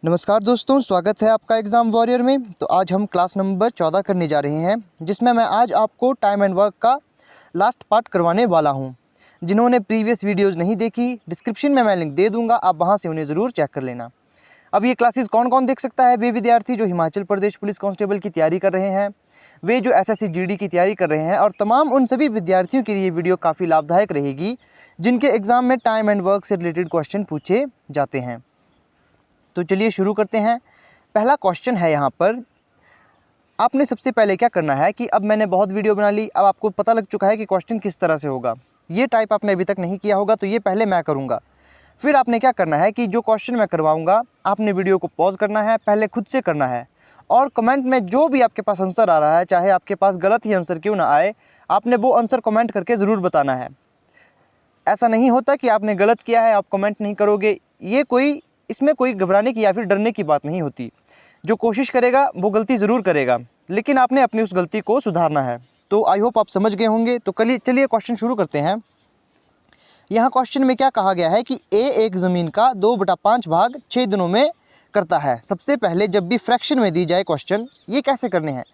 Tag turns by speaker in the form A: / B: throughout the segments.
A: नमस्कार दोस्तों, स्वागत है आपका एग्ज़ाम वॉरियर में। तो आज हम क्लास नंबर 14 करने जा रहे हैं, जिसमें मैं आज आपको टाइम एंड वर्क का लास्ट पार्ट करवाने वाला हूं। जिन्होंने प्रीवियस वीडियोस नहीं देखी, डिस्क्रिप्शन में मैं लिंक दे दूंगा, आप वहां से उन्हें ज़रूर चेक कर लेना। अब ये क्लासेस कौन कौन देख सकता है? वे विद्यार्थी जो हिमाचल प्रदेश पुलिस कांस्टेबल की तैयारी कर रहे हैं, वे जो SSC GD की तैयारी कर रहे हैं, और तमाम उन सभी विद्यार्थियों के लिए वीडियो काफ़ी लाभदायक रहेगी जिनके एग्ज़ाम में टाइम एंड वर्क से रिलेटेड क्वेश्चन पूछे जाते हैं। तो चलिए शुरू करते हैं। पहला क्वेश्चन है यहाँ पर, आपने सबसे पहले क्या करना है कि अब मैंने बहुत वीडियो बना ली, अब आपको पता लग चुका है कि क्वेश्चन किस तरह से होगा। ये टाइप आपने अभी तक नहीं किया होगा, तो ये पहले मैं करूँगा। फिर आपने क्या करना है कि जो क्वेश्चन मैं करवाऊँगा, आपने वीडियो को पॉज करना है, पहले खुद से करना है, और कमेंट में जो भी आपके पास आंसर आ रहा है, चाहे आपके पास गलत ही आंसर क्यों ना आए, आपने वो आंसर कमेंट करके ज़रूर बताना है। ऐसा नहीं होता कि आपने गलत किया है आप कमेंट नहीं करोगे, इसमें कोई घबराने की या फिर डरने की बात नहीं होती। जो कोशिश करेगा वो गलती ज़रूर करेगा, लेकिन आपने अपनी उस गलती को सुधारना है। तो आई होप आप समझ गए होंगे। तो चलिए क्वेश्चन शुरू करते हैं। यहाँ क्वेश्चन में क्या कहा गया है कि ए एक ज़मीन का 2/5 भाग 6 दिनों में करता है। सबसे पहले जब भी फ्रैक्शन में दी जाए क्वेश्चन, ये कैसे करने हैं?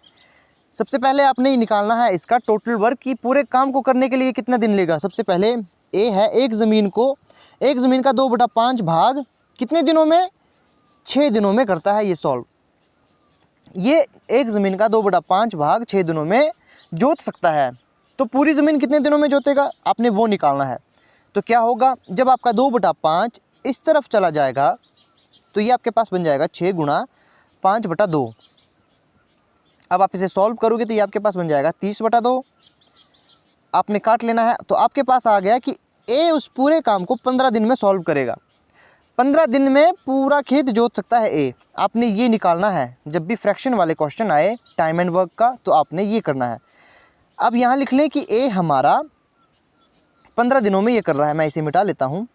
A: सबसे पहले आपने ये निकालना है इसका टोटल वर्क की पूरे काम को करने के लिए कितना दिन लेगा। सबसे पहले ए है एक ज़मीन का 2/5 भाग कितने दिनों में? 6 दिनों में करता है ये सॉल्व। ये एक ज़मीन का 2/5 भाग 6 दिनों में जोत सकता है, तो पूरी ज़मीन कितने दिनों में जोतेगा, आपने वो निकालना है। तो क्या होगा, जब आपका 2/5 इस तरफ चला जाएगा तो ये आपके पास बन जाएगा 6 गुणा 5/2। अब आप इसे सॉल्व करोगे तो ये आपके पास बन जाएगा 30/2। आपने काट लेना है, तो आपके पास आ गया कि ए उस पूरे काम को 15 दिन में सॉल्व करेगा। 15 दिन में पूरा खेत जोत सकता है ए। आपने ये निकालना है। जब भी फ्रैक्शन वाले क्वेश्चन आए टाइम एंड वर्क का, तो आपने ये करना है। अब यहाँ लिख लें कि ए हमारा 15 दिनों में ये कर रहा है। मैं इसे मिटा लेता हूँ।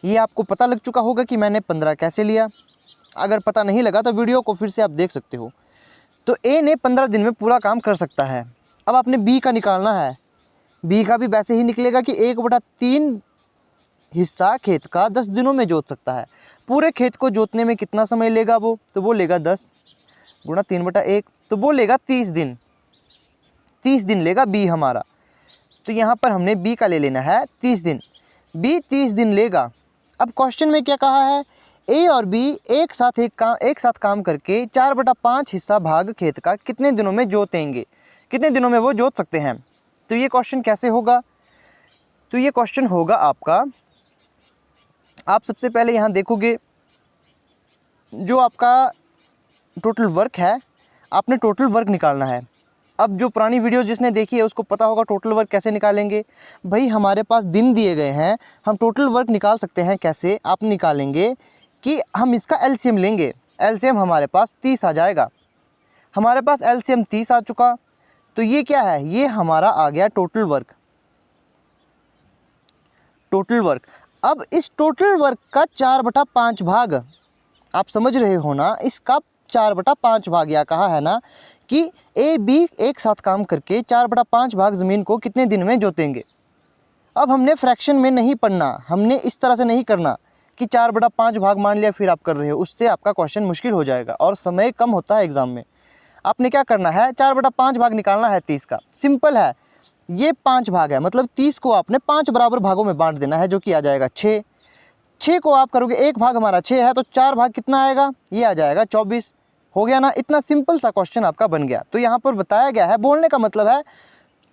A: ये आपको पता लग चुका होगा कि मैंने 15 कैसे लिया। अगर पता नहीं लगा तो वीडियो को फिर से आप देख सकते हो। तो ए ने 15 दिन में पूरा काम कर सकता है। अब आपने बी का निकालना है। बी का भी वैसे ही निकलेगा कि 1/3 हिस्सा खेत का 10 दिनों में जोत सकता है। पूरे खेत को जोतने में कितना समय लेगा वो? तो वो लेगा 10 गुणा 3/1, तो वो लेगा 30 दिन। 30 दिन लेगा बी हमारा। तो यहाँ पर हमने बी का ले लेना है 30 दिन। बी 30 दिन लेगा। अब क्वेश्चन में क्या कहा है? ए और बी एक साथ काम करके 4/5 हिस्सा भाग खेत का कितने दिनों में जोतेंगे, कितने दिनों में वो जोत सकते हैं। तो ये क्वेश्चन कैसे होगा? तो ये क्वेश्चन होगा आपका, आप सबसे पहले यहाँ देखोगे जो आपका टोटल वर्क है, आपने टोटल वर्क निकालना है। अब जो पुरानी वीडियो जिसने देखी है उसको पता होगा टोटल वर्क कैसे निकालेंगे। भाई हमारे पास दिन दिए गए हैं, हम टोटल वर्क निकाल सकते हैं। कैसे आप निकालेंगे कि हम इसका एलसीएम लेंगे। एलसीएम हमारे पास 30 आ जाएगा। हमारे पास एलसीएम 30 आ चुका, तो ये क्या है? ये हमारा आ गया टोटल वर्क। Total work. अब इस टोटल वर्क का 4/5 भाग, आप समझ रहे हो ना, इसका 4/5 भाग, या कहा है ना कि ए बी एक साथ काम करके 4/5 भाग ज़मीन को कितने दिन में जोतेंगे। अब हमने फ्रैक्शन में नहीं पढ़ना, हमने इस तरह से नहीं करना कि 4/5 भाग मान लिया फिर आप कर रहे हो, उससे आपका क्वेश्चन मुश्किल हो जाएगा और समय कम होता है एग्ज़ाम में। आपने क्या करना है? 4/5 भाग निकालना है 30 का। सिंपल है, ये 5 भाग है, मतलब 30 को आपने 5 बराबर भागों में बांट देना है, जो कि आ जाएगा 6। 6 को आप करोगे, एक भाग हमारा 6 है, तो 4 भाग कितना आएगा? ये आ जाएगा 24। हो गया ना? इतना सिंपल सा क्वेश्चन आपका बन गया। तो यहाँ पर बताया गया है, बोलने का मतलब है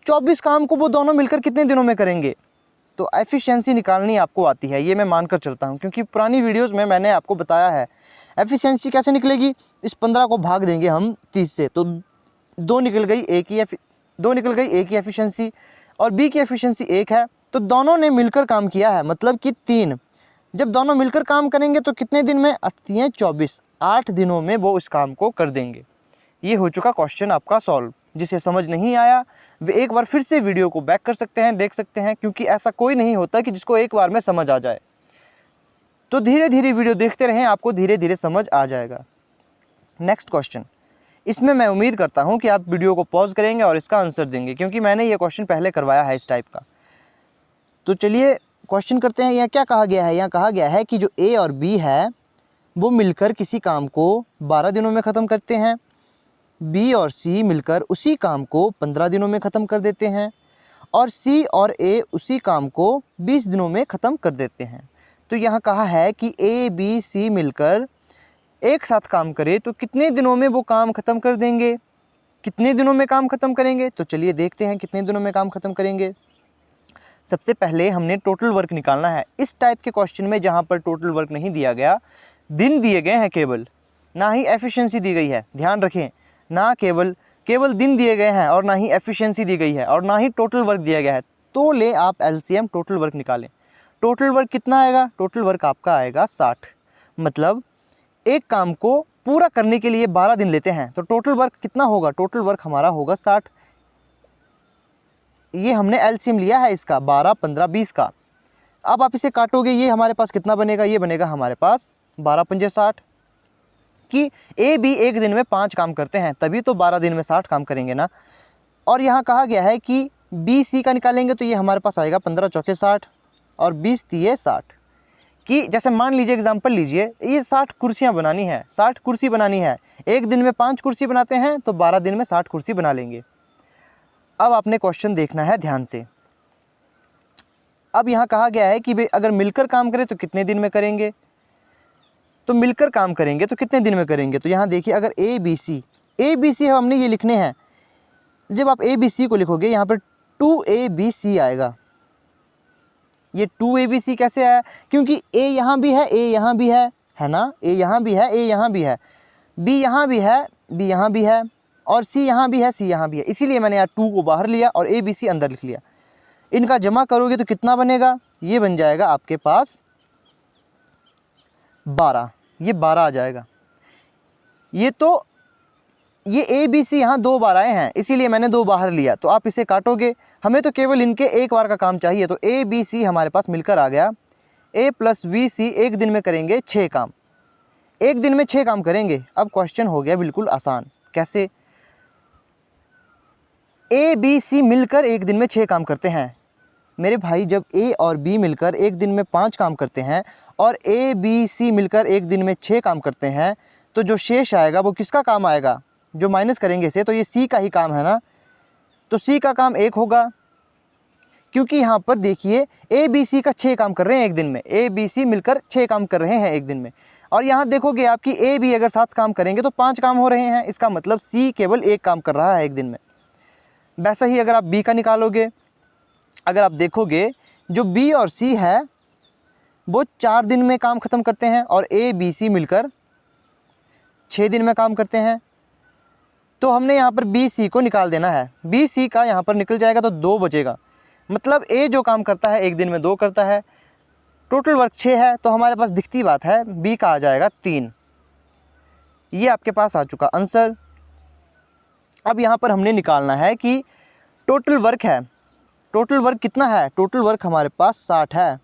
A: 24 काम को वो दोनों मिलकर कितने दिनों में करेंगे। तो एफिशिएंसी निकालनी आपको आती है, ये मैं मानकर चलता हूँ, क्योंकि पुरानी वीडियोज़ में मैंने आपको बताया है। एफिशिएंसी कैसे निकलेगी? इस 15 को भाग देंगे हम 30 से, तो 2 निकल गई ए की एफिशिएंसी, और बी की एफिशिएंसी 1 है, तो दोनों ने मिलकर काम किया है, मतलब कि 3। जब दोनों मिलकर काम करेंगे तो कितने दिन में? 24, 8 दिनों में वो इस काम को कर देंगे। ये हो चुका क्वेश्चन आपका सॉल्व। जिसे समझ नहीं आया वे एक बार फिर से वीडियो को बैक कर सकते हैं, देख सकते हैं, क्योंकि ऐसा कोई नहीं होता कि जिसको एक बार में समझ आ जाए। तो धीरे धीरे वीडियो देखते रहें, आपको धीरे धीरे समझ आ जाएगा। नेक्स्ट क्वेश्चन, इसमें मैं उम्मीद करता हूँ कि आप वीडियो को पॉज करेंगे और इसका आंसर देंगे, क्योंकि मैंने ये क्वेश्चन पहले करवाया है इस टाइप का। तो चलिए क्वेश्चन करते हैं। यहाँ क्या कहा गया है? यहाँ कहा गया है कि जो ए और बी है वो मिलकर किसी काम को 12 दिनों में ख़त्म करते हैं, बी और सी मिलकर उसी काम को 15 दिनों में ख़त्म कर देते हैं, और सी और ए उसी काम को 20 दिनों में ख़त्म कर देते हैं। तो यहाँ कहा है कि ए बी सी मिलकर एक साथ काम करे तो कितने दिनों में वो काम ख़त्म कर देंगे, कितने दिनों में काम ख़त्म करेंगे? तो चलिए देखते हैं कितने दिनों में काम ख़त्म करेंगे। सबसे पहले हमने टोटल वर्क निकालना है। इस टाइप के क्वेश्चन में जहाँ पर टोटल वर्क नहीं दिया गया, दिन दिए गए हैं केवल, ना ही एफिशिएंसी दी गई है, ध्यान रखें, ना केवल दिन दिए गए हैं और ना ही एफिशिएंसी दी गई है और ना ही टोटल वर्क दिया गया है। तो ले आप एलसीएम टोटल वर्क निकालें। टोटल वर्क कितना आएगा? टोटल वर्क आपका आएगा 60। मतलब एक काम को पूरा करने के लिए 12 दिन लेते हैं, तो टोटल वर्क कितना होगा? टोटल वर्क हमारा होगा 60। ये हमने एलसीएम लिया है इसका 12, 15, 20 का। अब आप इसे काटोगे, ये हमारे पास कितना बनेगा? ये बनेगा हमारे पास 12 पंजे 60। कि ए बी एक दिन में 5 काम करते हैं, तभी तो 12 दिन में 60 काम करेंगे ना। और यहाँ कहा गया है कि बी सी का निकालेंगे तो ये हमारे पास आएगा 15 चौके 60 और 20 तिये 60। कि जैसे मान लीजिए, एग्जांपल लीजिए, ये 60 कुर्सियाँ बनानी है, 60 कुर्सी बनानी है, एक दिन में 5 कुर्सी बनाते हैं तो 12 दिन में 60 कुर्सी बना लेंगे। अब आपने क्वेश्चन देखना है ध्यान से। अब यहाँ कहा गया है कि भाई अगर मिलकर काम करें तो कितने दिन में करेंगे? तो मिलकर काम करेंगे तो कितने दिन में करेंगे? तो यहाँ देखिए, अगर ए बी सी हमने ये लिखने हैं। जब आप ए बी सी को लिखोगे यहाँ पर 2ABC आएगा। ये 2ABC कैसे आया? क्योंकि ए यहाँ भी है, ए यहाँ भी है ना, ए यहाँ भी है, ए यहाँ भी है, बी यहाँ भी है, बी यहाँ भी है, और सी यहाँ भी है, सी यहाँ भी है। इसीलिए मैंने यहाँ 2 को बाहर लिया और ABC अंदर लिख लिया। इनका जमा करोगे तो कितना बनेगा? ये बन जाएगा आपके पास 12। ये 12 आ जाएगा। ये ए बी सी यहाँ 2 बार आए हैं, इसीलिए मैंने 2 बाहर लिया। तो आप इसे काटोगे, हमें तो केवल इनके एक बार का काम चाहिए। तो ए बी सी हमारे पास मिलकर आ गया। ए प्लस बी सी एक दिन में करेंगे 6 काम, एक दिन में 6 काम करेंगे। अब क्वेश्चन हो गया बिल्कुल आसान। कैसे? ए बी सी मिलकर एक दिन में 6 काम करते हैं। मेरे भाई, जब ए और बी मिलकर एक दिन में 5 काम करते हैं और ए बी सी मिलकर एक दिन में 6 काम करते हैं, तो जो शेष आएगा वो किसका काम आएगा? जो माइनस करेंगे इसे, तो ये सी का ही काम है ना। तो सी का काम 1 होगा, क्योंकि यहाँ पर देखिए ए बी सी का 6 काम कर रहे हैं एक दिन में, ए बी सी मिलकर 6 काम कर रहे हैं एक दिन में। और यहाँ देखोगे आपकी ए बी अगर 7 काम करेंगे तो 5 काम हो रहे हैं। इसका मतलब सी केवल 1 काम कर रहा है एक दिन में। वैसा ही अगर आप बी का निकालोगे, अगर आप देखोगे जो बी और सी है वो 4 दिन में काम ख़त्म करते हैं और ए बी सी मिलकर 6 दिन में काम करते हैं। तो हमने यहाँ पर बी सी को निकाल देना है। बी सी का यहाँ पर निकल जाएगा तो 2 बचेगा। मतलब ए जो काम करता है एक दिन में 2 करता है। टोटल वर्क 6 है, तो हमारे पास दिखती बात है बी का आ जाएगा 3। ये आपके पास आ चुका आंसर। अब यहाँ पर हमने निकालना है कि टोटल वर्क है। टोटल वर्क कितना है? टोटल वर्क हमारे पास 60 है।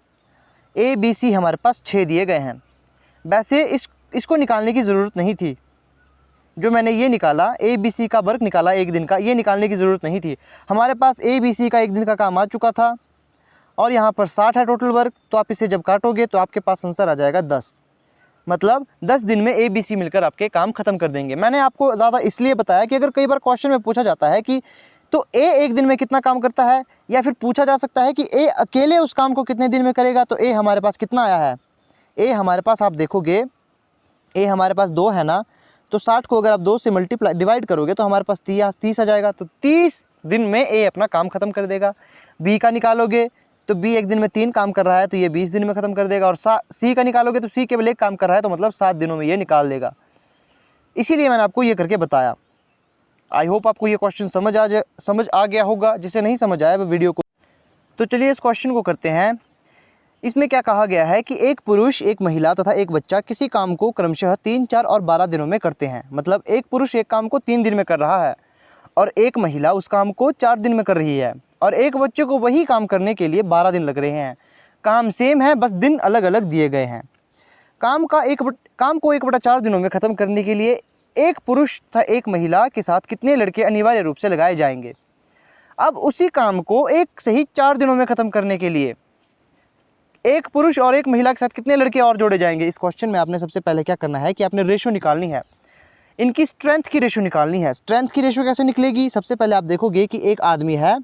A: ए बी सी हमारे पास 6 दिए गए हैं। वैसे इसको निकालने की ज़रूरत नहीं थी। जो मैंने ये निकाला, ए बी सी का वर्क निकाला एक दिन का, ये निकालने की ज़रूरत नहीं थी। हमारे पास ए बी सी का एक दिन का काम आ चुका था और यहाँ पर 60 है टोटल वर्क। तो आप इसे जब काटोगे तो आपके पास आंसर आ जाएगा 10। मतलब 10 दिन में ए बी सी मिलकर आपके काम ख़त्म कर देंगे। मैंने आपको ज़्यादा इसलिए बताया कि अगर कई बार क्वेश्चन में पूछा जाता है कि तो ए एक दिन में कितना काम करता है, या फिर पूछा जा सकता है कि ए अकेले उस काम को कितने दिन में करेगा, तो ए हमारे पास कितना आया है? ए हमारे पास आप देखोगे, ए हमारे पास 2 है ना, तो 60 को अगर आप 2 से डिवाइड करोगे तो हमारे पास 30 आ जाएगा। तो 30 दिन में ए अपना काम ख़त्म कर देगा। बी का निकालोगे तो बी एक दिन में 3 काम कर रहा है, तो ये 20 दिन में ख़त्म कर देगा। और सी का निकालोगे तो सी केवल 1 काम कर रहा है, तो मतलब 7 दिनों में ये निकाल देगा। इसीलिए मैंने आपको ये करके बताया। आई होप आपको ये क्वेश्चन समझ आ गया होगा। जिसे नहीं समझ आया वो वीडियो को। तो चलिए इस क्वेश्चन को करते हैं। इसमें क्या कहा गया है कि एक पुरुष, एक महिला तथा एक बच्चा किसी काम को क्रमशः 3, 4 और 12 दिनों में करते हैं। मतलब एक पुरुष एक काम को 3 दिन में कर रहा है और एक महिला उस काम को 4 दिन में कर रही है, और एक बच्चे को वही काम करने के लिए 12 दिन लग रहे हैं। काम सेम है, बस दिन अलग अलग दिए गए हैं। काम को 1/4 दिनों में ख़त्म करने के लिए एक पुरुष तथा एक महिला के साथ कितने लड़के अनिवार्य रूप से लगाए जाएंगे? अब उसी काम को 1 से ही 4 दिनों में ख़त्म करने के लिए एक पुरुष और एक महिला के साथ कितने लड़के और जोड़े जाएंगे। इस क्वेश्चन में आपने सबसे पहले क्या करना है कि आपने रेशो निकालनी है, इनकी स्ट्रेंथ की रेशो निकालनी है। स्ट्रेंथ की रेशो कैसे निकलेगी, सबसे पहले आप देखोगे कि एक आदमी है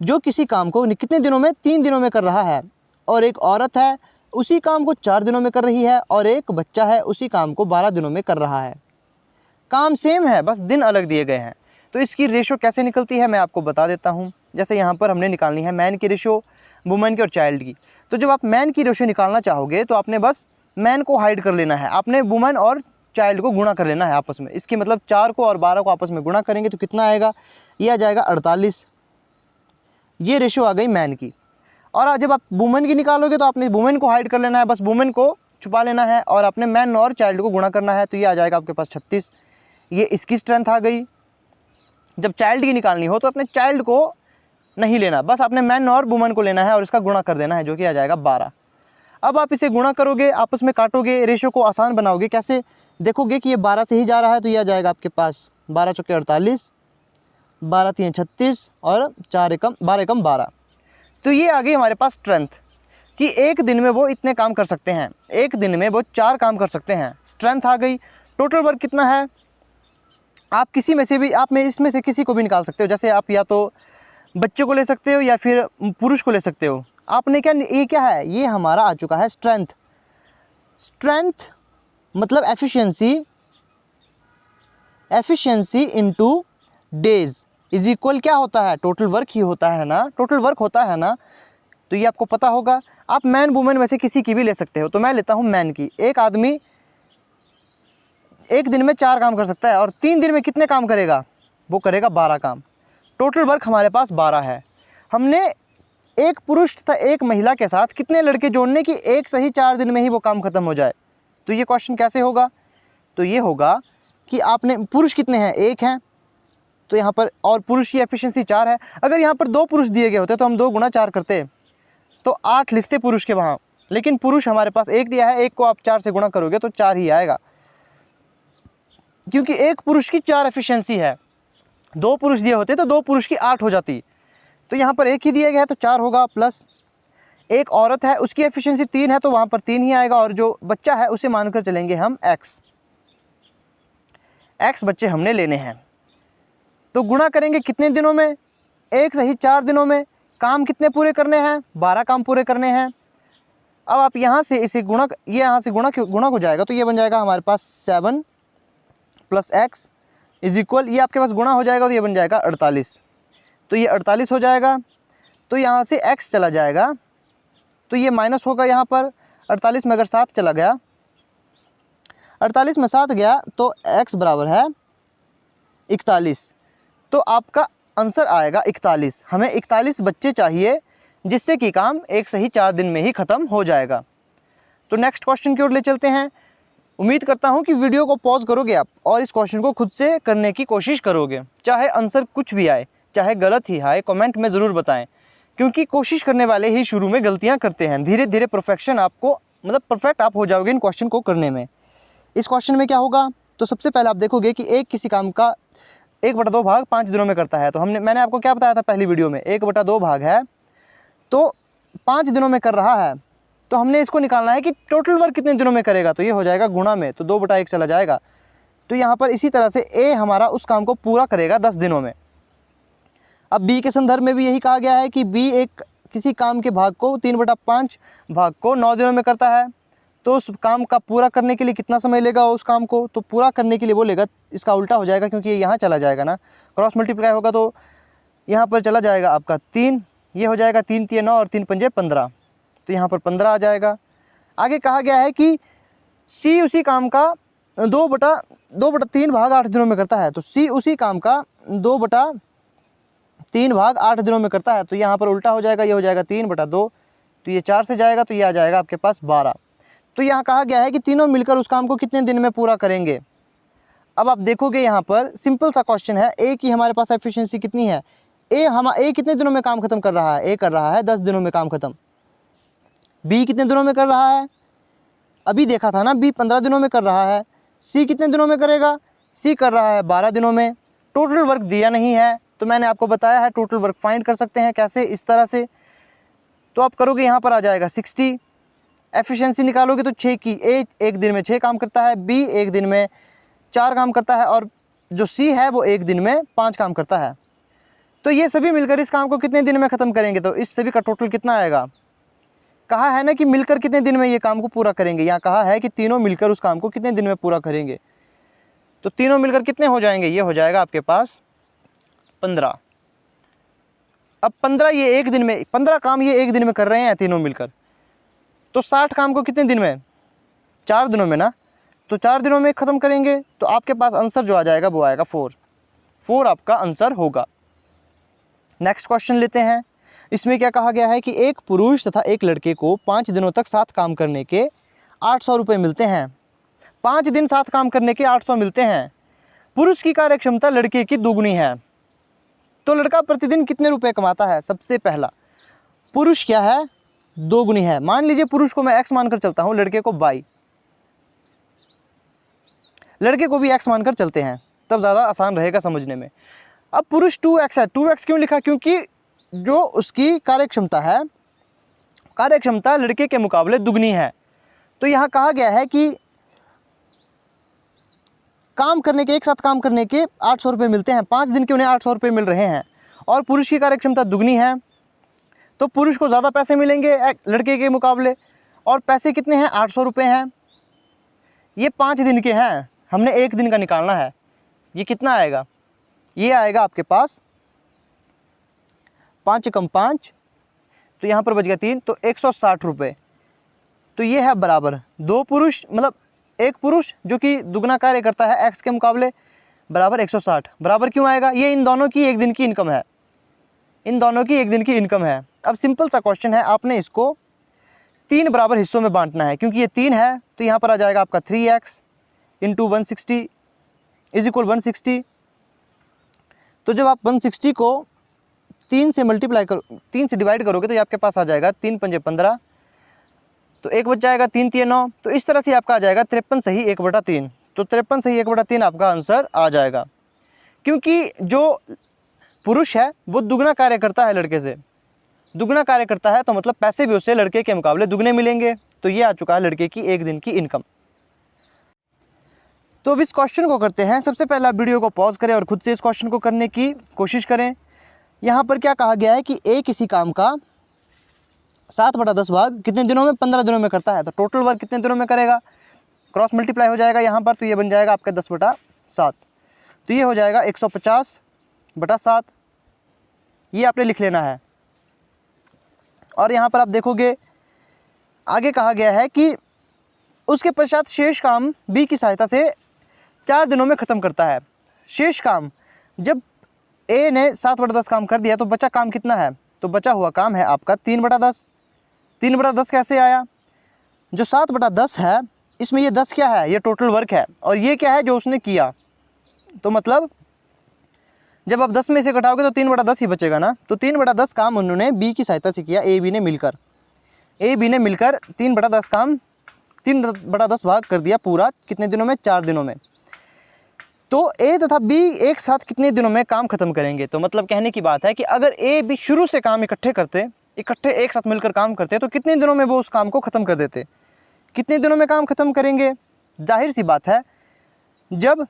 A: जो किसी काम को कितने दिनों में, 3 दिनों में कर रहा है, और एक औरत है उसी काम को 4 दिनों में कर रही है, और एक बच्चा है उसी काम को 12 दिनों में कर रहा है। काम सेम है, बस दिन अलग दिए गए हैं। तो इसकी रेशो कैसे निकलती है मैं आपको बता देता हूँ। जैसे यहाँ पर हमने निकालनी है मैन की रेशो, वुमेन की और चाइल्ड की। तो जब आप मैन की रेशो निकालना चाहोगे तो आपने बस मैन को हाइड कर लेना है, आपने वुमेन और चाइल्ड को गुणा कर लेना है आपस में। इसकी मतलब 4 को और 12 को आपस में गुणा करेंगे तो कितना आएगा, ये आ जाएगा 48। ये रेशो आ गई मैन की। और जब आप वुमेन की निकालोगे तो आपने वुमेन को हाइड कर लेना है, बस वुमेन को छुपा लेना है और अपने मैन और चाइल्ड को गुणा करना है, तो ये आ जाएगा आपके पास 36। ये इसकी स्ट्रेंथ आ गई। जब चाइल्ड की निकालनी हो तो अपने चाइल्ड को नहीं लेना, बस अपने मैन और वुमन को लेना है और इसका गुणा कर देना है, जो कि आ जाएगा 12। अब आप इसे गुणा करोगे, आपस में काटोगे, रेशो को आसान बनाओगे। कैसे, देखोगे कि ये 12 से ही जा रहा है, तो ये आ जाएगा आपके पास 12 चौके 48, 12 3 36 और 4 एकम 12 एकम 12। तो ये आ गई हमारे पास स्ट्रेंथ कि एक दिन में वो इतने काम कर सकते हैं, एक दिन में वो 4 काम कर सकते हैं। स्ट्रेंथ आ गई। टोटल वर्क कितना है, आप किसी में से भी, आप में इसमें से किसी को भी निकाल सकते हो। जैसे आप या तो बच्चे को ले सकते हो या फिर पुरुष को ले सकते हो। आपने क्या, ये क्या है, ये हमारा आ चुका है स्ट्रेंथ। स्ट्रेंथ मतलब efficiency into days is equal क्या होता है, टोटल वर्क ही होता है ना, टोटल वर्क होता है ना। तो ये आपको पता होगा। आप मैन वुमेन में से किसी की भी ले सकते हो। तो मैं लेता हूँ मैन की। एक आदमी एक दिन में 4 काम कर सकता है और 3 दिन में कितने काम करेगा, वो करेगा 12 काम। टोटल वर्क हमारे पास 12 है। हमने एक पुरुष तथा एक महिला के साथ कितने लड़के जोड़ने की एक सही 4 दिन में ही वो काम खत्म हो जाए। तो ये क्वेश्चन कैसे होगा, तो ये होगा कि आपने, पुरुष कितने हैं, 1 हैं, तो यहाँ पर, और पुरुष की एफिशिएंसी 4 है। अगर यहाँ पर 2 पुरुष दिए गए होते तो हम 2 गुणा 4 करते तो 8 लिखते पुरुष के वहाँ, लेकिन पुरुष हमारे पास 1 दिया है, 1 को आप 4 से गुणा करोगे तो 4 ही आएगा, क्योंकि एक पुरुष की 4 एफिशिएंसी है। 2 पुरुष दिए होते तो 2 पुरुष की 8 हो जाती। तो यहाँ पर 1 ही दिया गया है तो 4 होगा, प्लस एक औरत है उसकी एफिशिएंसी 3 है तो वहाँ पर 3 ही आएगा, और जो बच्चा है उसे मानकर चलेंगे हम x बच्चे हमने लेने हैं। तो गुणा करेंगे कितने दिनों में, एक सही 4 दिनों में। काम कितने पूरे करने हैं, 12 काम पूरे करने हैं। अब आप यहाँ से इसे गुणा, ये यहाँ से गुणा हो जाएगा तो ये बन जाएगा हमारे पास 7 + x इज इक्वल, ये आपके पास गुणा हो जाएगा तो ये बन जाएगा 48। तो ये 48 हो जाएगा। तो यहाँ से x चला जाएगा तो ये माइनस होगा यहाँ पर। 48 में अगर 7 चला गया, 48 में 7 गया तो x बराबर है 41। तो आपका आंसर आएगा 41। हमें 41 बच्चे चाहिए जिससे कि काम एक सही 4 दिन में ही ख़त्म हो जाएगा। तो नेक्स्ट क्वेश्चन की ओर ले चलते हैं। उम्मीद करता हूं कि वीडियो को पॉज करोगे आप और इस क्वेश्चन को खुद से करने की कोशिश करोगे। चाहे आंसर कुछ भी आए, चाहे गलत ही आए, कमेंट में ज़रूर बताएं, क्योंकि कोशिश करने वाले ही शुरू में गलतियां करते हैं। धीरे धीरे परफेक्शन आपको, मतलब परफेक्ट आप हो जाओगे इन क्वेश्चन को करने में। इस क्वेश्चन में क्या होगा, तो सबसे पहले आप देखोगे कि एक किसी काम का 1/2 भाग 5 दिनों में करता है। तो मैंने आपको क्या बताया था पहली वीडियो में, 1/2 भाग है तो 5 दिनों में कर रहा है। तो हमने इसको निकालना है कि टोटल वर्क कितने दिनों में करेगा, तो ये हो जाएगा गुणा में, तो 2/1 चला जाएगा। तो यहाँ पर इसी तरह से ए हमारा उस काम को पूरा करेगा 10 दिनों में। अब बी के संदर्भ में भी यही कहा गया है कि बी एक किसी काम के भाग को 3/5 भाग को 9 दिनों में करता है। तो उस काम का पूरा करने के लिए कितना समय लेगा उस काम को, तो पूरा करने के लिए वो लेगा, इसका उल्टा हो जाएगा क्योंकि ये यहाँ चला जाएगा ना, क्रॉस मल्टीप्लाई होगा तो यहाँ पर चला जाएगा आपका 3, ये हो जाएगा 3 × 9 और 3 × 5 = 15, तो यहाँ पर 15 आ जाएगा। आगे कहा गया है कि सी उसी काम का 2/3 भाग 8 दिनों में करता है। तो सी उसी काम का 2/3 भाग 8 दिनों में करता है, तो यहाँ पर उल्टा हो जाएगा, ये हो जाएगा 3/2, तो ये 4 से जाएगा तो ये आ जाएगा आपके पास 12। तो यहाँ कहा गया है कि तीनों मिलकर उस काम को कितने दिन में पूरा करेंगे। अब आप देखोगे यहाँ पर सिंपल सा क्वेश्चन है, ए की हमारे पास एफिशिएंसी कितनी है, ए कितने दिनों में काम खत्म कर रहा है, ए कर रहा है 10 दिनों में काम खत्म। बी कितने दिनों में कर रहा है, अभी देखा था ना, बी 15 दिनों में कर रहा है। सी कितने दिनों में करेगा, सी कर रहा है 12 दिनों में। टोटल वर्क दिया नहीं है तो मैंने आपको बताया है टोटल वर्क फाइंड कर सकते हैं कैसे, इस तरह से। तो आप करोगे यहाँ पर आ जाएगा 60। एफिशिएंसी निकालोगे तो 6 की ए एक दिन में 6 काम करता है, बी एक दिन में 4 काम करता है और जो सी है वो एक दिन में 5 काम करता है। तो ये सभी मिलकर इस काम को कितने दिन में ख़त्म करेंगे, तो इस सभी का टोटल कितना आएगा। कहा है ना कि मिलकर कितने दिन में ये काम को पूरा करेंगे, यहाँ कहा है कि तीनों मिलकर उस काम को कितने दिन में पूरा करेंगे। तो तीनों मिलकर कितने हो जाएंगे, ये हो जाएगा आपके पास 15। अब 15 ये एक दिन में 15 काम ये एक दिन में कर रहे हैं तीनों मिलकर, तो 60 काम को कितने दिन में, 4 दिनों में ना, तो 4 दिनों में ख़त्म करेंगे। तो आपके पास आंसर जो आ जाएगा वो आएगा 4 आपका आंसर होगा। नेक्स्ट क्वेश्चन लेते हैं। इसमें क्या कहा गया है कि एक पुरुष तथा एक लड़के को 5 दिनों तक साथ काम करने के 800 रुपये मिलते हैं। 5 दिन साथ काम करने के 800 मिलते हैं। पुरुष की कार्यक्षमता लड़के की दोगुनी है, तो लड़का प्रतिदिन कितने रुपए कमाता है। सबसे पहला, पुरुष क्या है, दोगुनी है। मान लीजिए पुरुष को मैं x मानकर चलता हूँ, लड़के को y, लड़के को भी x मानकर चलते हैं, तब ज़्यादा आसान रहेगा समझने में। अब पुरुष 2x है, 2x क्यों लिखा, क्योंकि जो उसकी कार्यक्षमता है, कार्यक्षमता लड़के के मुकाबले दुगनी है। तो यहाँ कहा गया है कि काम करने के, एक साथ काम करने के 800 रुपये मिलते हैं, 5 दिन के उन्हें 800 रुपये मिल रहे हैं और पुरुष की कार्यक्षमता दुगनी है, तो पुरुष को ज़्यादा पैसे मिलेंगे लड़के के मुकाबले। और पैसे कितने हैं, 800 रुपये हैं। ये 5 दिन के हैं, हमने एक दिन का निकालना है। ये कितना आएगा, ये आएगा आपके पास 5 कम 5, तो यहाँ पर बच गया 3, तो 160 रुपये। तो ये है बराबर 2 पुरुष, मतलब एक पुरुष जो कि दुगना कार्य करता है x के मुकाबले, बराबर 160। बराबर क्यों आएगा, ये इन दोनों की एक दिन की इनकम है, इन दोनों की एक दिन की इनकम है। अब सिंपल सा क्वेश्चन है, आपने इसको 3 बराबर हिस्सों में बांटना है। क्योंकि ये 3 है तो यहाँ पर आ जाएगा आपका 3x इंटू 160 इज इक्वल 160। तो जब आप 160 को 3 से मल्टीप्लाई करो, 3 से डिवाइड करोगे तो ये आपके पास आ जाएगा 3 पंजे 15, तो 1 बच जाएगा, 3 3 9। तो इस तरह से आपका आ जाएगा 53 सही 1/3। तो 53 सही 1/3 आपका आंसर आ जाएगा। क्योंकि जो पुरुष है वो दुगना कार्य करता है लड़के से, दुगना कार्य करता है, तो मतलब पैसे भी उससे लड़के के मुकाबले दुगने मिलेंगे। तो ये आ चुका है लड़के की एक दिन की इनकम। तो अब इस क्वेश्चन को करते हैं। सबसे पहले आप वीडियो को पॉज करें और खुद से इस क्वेश्चन को करने की कोशिश करें। यहाँ पर क्या कहा गया है कि ए किसी काम का 7/10 भाग कितने दिनों में, 15 दिनों में करता है। तो टोटल वर्क कितने दिनों में करेगा, क्रॉस मल्टीप्लाई हो जाएगा यहाँ पर, तो ये बन जाएगा आपका 10/7। तो ये हो जाएगा 150/7, ये आपने लिख लेना है। और यहाँ पर आप देखोगे आगे कहा गया है कि उसके पश्चात शेष काम बी की सहायता से 4 दिनों में ख़त्म करता है। शेष काम, जब ए ने 7/10 काम कर दिया तो बचा काम कितना है, तो बचा हुआ काम है आपका 3/10। 3/10 कैसे आया, जो 7/10 है इसमें ये 10 क्या है, ये टोटल वर्क है, और ये क्या है जो उसने किया। तो मतलब जब आप 10 में से घटाओगे तो 3/10 ही बचेगा ना। तो 3/10 काम उन्होंने बी की सहायता से किया, ए बी ने मिलकर 3/10 काम 3/10 भाग कर दिया पूरा, कितने दिनों में, 4 दिनों में। तो ए तथा बी एक साथ कितने दिनों में काम खत्म करेंगे। तो मतलब कहने की बात है कि अगर ए बी शुरू से काम इकट्ठे एक साथ मिलकर काम करते तो कितने दिनों में वो उस काम को ख़त्म कर देते। कितने दिनों में काम ख़त्म करेंगे, जाहिर सी बात है जब,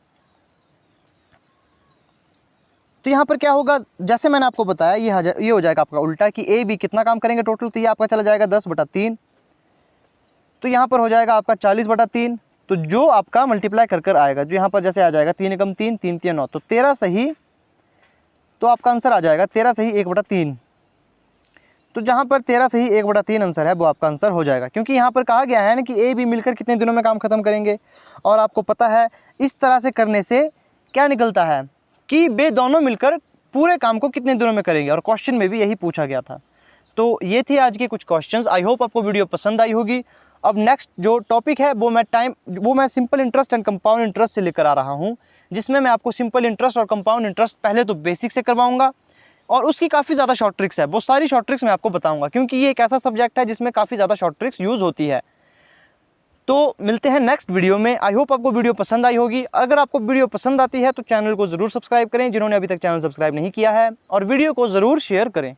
A: तो यहाँ पर क्या होगा, जैसे मैंने आपको बताया ये हो जाएगा आपका उल्टा कि ए बी कितना काम करेंगे टोटल, तो ये आपका चला जाएगा 10/3। तो यहाँ पर हो जाएगा आपका 40/3। तो जो आपका मल्टीप्लाई कर आएगा, जो यहाँ पर जैसे आ जाएगा 3 कम 3 3 3 9, तो 13 सही, तो आपका आंसर आ जाएगा 13 सही 1/3। तो जहाँ पर 13 सही 1/3 आंसर है वो आपका आंसर हो जाएगा। क्योंकि यहाँ पर कहा गया है ना कि ए बी मिलकर कितने दिनों में काम खत्म करेंगे, और आपको पता है इस तरह से करने से क्या निकलता है कि वे दोनों मिलकर पूरे काम को कितने दिनों में करेंगे, और क्वेश्चन में भी यही पूछा गया था। तो ये थी आज के कुछ क्वेश्चंस। आई होप आपको वीडियो पसंद आई होगी। अब नेक्स्ट जो टॉपिक है वो मैं simple interest and compound interest से लेकर आ रहा हूँ, जिसमें मैं आपको सिंपल इंटरेस्ट और कंपाउंड इंटरेस्ट पहले तो बेसिक से करवाऊंगा, और उसकी काफ़ी ज़्यादा शॉर्ट ट्रिक्स है, वो सारी शॉर्ट ट्रिक्स मैं आपको बताऊंगा, क्योंकि ये एक ऐसा सब्जेक्ट है जिसमें काफ़ी ज़्यादा शॉर्ट ट्रिक्स यूज़ होती है। तो मिलते हैं नेक्स्ट वीडियो में। आई होप आपको वीडियो पसंद आई होगी। अगर आपको वीडियो पसंद आती है तो चैनल को ज़रूर सब्सक्राइब करें, जिन्होंने अभी तक चैनल सब्सक्राइब नहीं किया है, और वीडियो को ज़रूर शेयर करें।